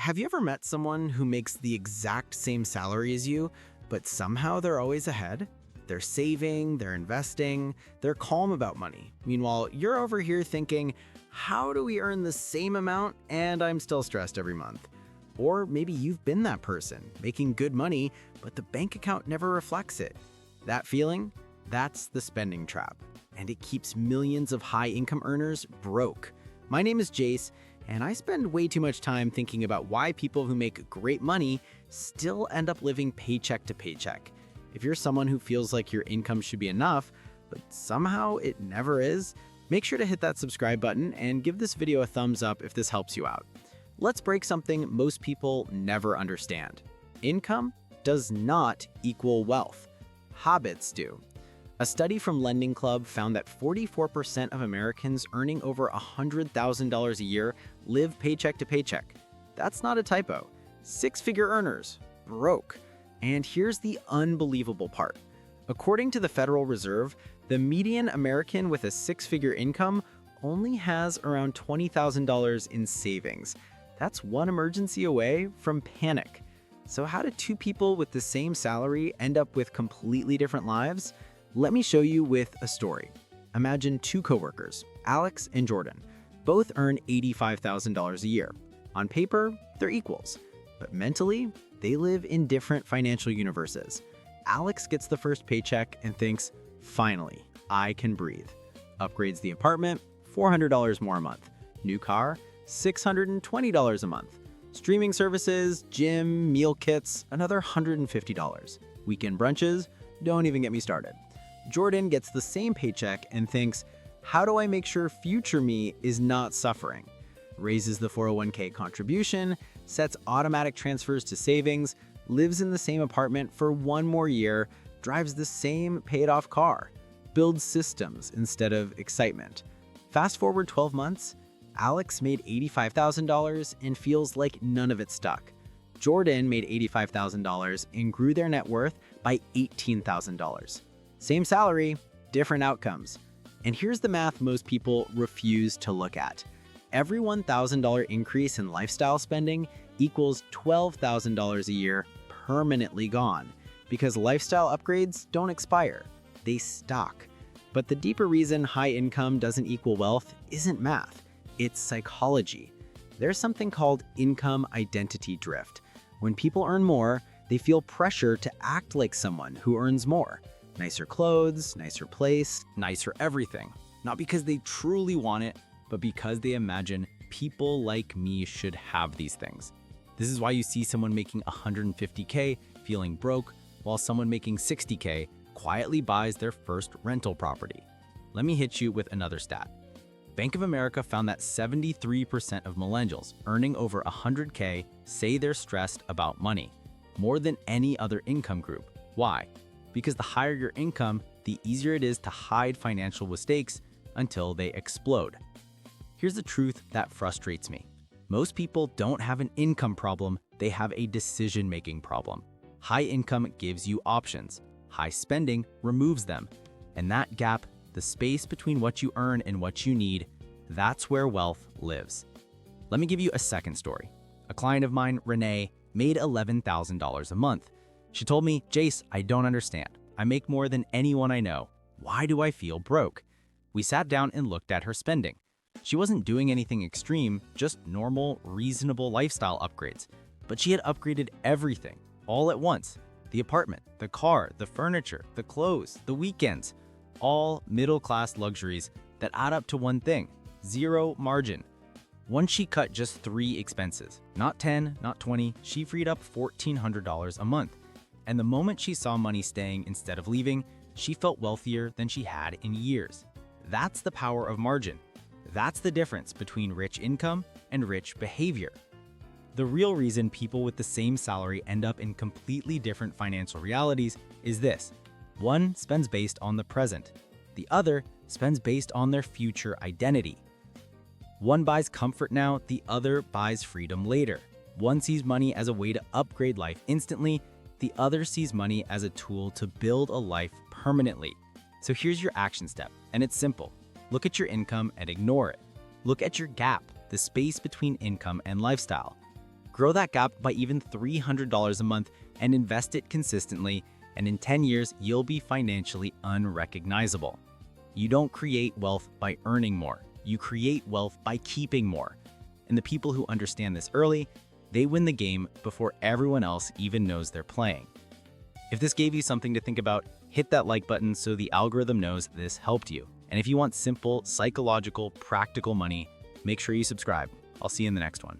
Have you ever met someone who makes the exact same salary as you, but somehow they're always ahead? They're saving, they're investing, they're calm about money. Meanwhile, you're over here thinking, how do we earn the same amount and I'm still stressed every month? Or maybe you've been that person, making good money, but the bank account never reflects it. That feeling? That's the spending trap, and it keeps millions of high-income earners broke. My name is Jace, and I spend way too much time thinking about why people who make great money still end up living paycheck to paycheck. If you're someone who feels like your income should be enough, but somehow it never is, make sure to hit that subscribe button and give this video a thumbs up if this helps you out. Let's break something most people never understand. Income does not equal wealth. Habits do. A study from Lending Club found that 44% of Americans earning over $100,000 a year live paycheck to paycheck. That's not a typo. Six-figure earners, broke. And here's the unbelievable part. According to the Federal Reserve, the median American with a six-figure income only has around $20,000 in savings. That's one emergency away from panic. So how do two people with the same salary end up with completely different lives? Let me show you with a story. Imagine two coworkers, Alex and Jordan. Both earn $85,000 a year. On paper, they're equals. But mentally, they live in different financial universes. Alex gets the first paycheck and thinks, finally, I can breathe. Upgrades the apartment, $400 more a month. New car, $620 a month. Streaming services, gym, meal kits, another $150. Weekend brunches, don't even get me started. Jordan gets the same paycheck and thinks, how do I make sure future me is not suffering? Raises the 401k contribution, sets automatic transfers to savings, lives in the same apartment for one more year, drives the same paid-off car, builds systems instead of excitement. Fast forward 12 months, Alex made $85,000 and feels like none of it stuck. Jordan made $85,000 and grew their net worth by $18,000. Same salary, different outcomes. And here's the math most people refuse to look at. Every $1,000 increase in lifestyle spending equals $12,000 a year permanently gone, because lifestyle upgrades don't expire, they stock. But the deeper reason high income doesn't equal wealth isn't math, it's psychology. There's something called income identity drift. When people earn more, they feel pressure to act like someone who earns more. Nicer clothes, nicer place, nicer everything. Not because they truly want it, but because they imagine people like me should have these things. This is why you see someone making $150K feeling broke, while someone making $60K quietly buys their first rental property. Let me hit you with another stat. Bank of America found that 73% of millennials earning over $100K say they're stressed about money, more than any other income group. Why? Because the higher your income, the easier it is to hide financial mistakes until they explode. Here's the truth that frustrates me. Most people don't have an income problem, they have a decision-making problem. High income gives you options. High spending removes them. And that gap, the space between what you earn and what you need, that's where wealth lives. Let me give you a second story. A client of mine, Renee, made $11,000 a month. She told me, Jace, I don't understand. I make more than anyone I know. Why do I feel broke? We sat down and looked at her spending. She wasn't doing anything extreme, just normal, reasonable lifestyle upgrades. But she had upgraded everything, all at once. The apartment, the car, the furniture, the clothes, the weekends. All middle-class luxuries that add up to one thing: zero margin. Once she cut just 3 expenses, not 10, not 20, she freed up $1,400 a month. And the moment she saw money staying instead of leaving, she felt wealthier than she had in years. That's the power of margin. That's the difference between rich income and rich behavior. The real reason people with the same salary end up in completely different financial realities is this. One spends based on the present. The other spends based on their future identity. One buys comfort now, the other buys freedom later. One sees money as a way to upgrade life instantly, the other sees money as a tool to build a life permanently. So here's your action step, and it's simple. Look at your income and ignore it. Look at your gap, the space between income and lifestyle. Grow that gap by even $300 a month and invest it consistently, and in 10 years, you'll be financially unrecognizable. You don't create wealth by earning more. You create wealth by keeping more. And the people who understand this early, they win the game before everyone else even knows they're playing. If this gave you something to think about, hit that like button so the algorithm knows this helped you. And if you want simple, psychological, practical money, make sure you subscribe. I'll see you in the next one.